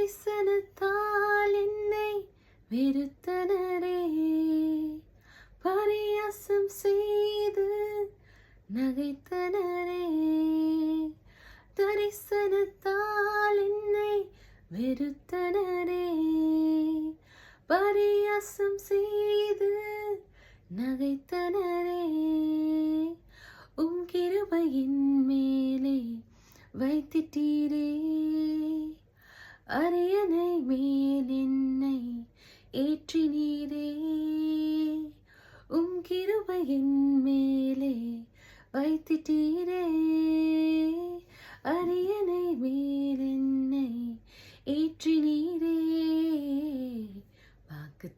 தரிசனத்தால் என்னை வெறுத்தனரே, பரியாசம் செய்து நகைத்தனரே. தரிசனத்தால் என்னை வெறுத்தனரே, பரியாசம் செய்து நகைத்தனரே. கிருபையின் மேலே வைத்திட்டீரே, அரியணை மேல் என்னை ஏற்றினீரே. கிருபையின் மேலே வைத்திட்டீரே, அரியணை மேல் என்னை ஏற்றினீரே. வாக்கு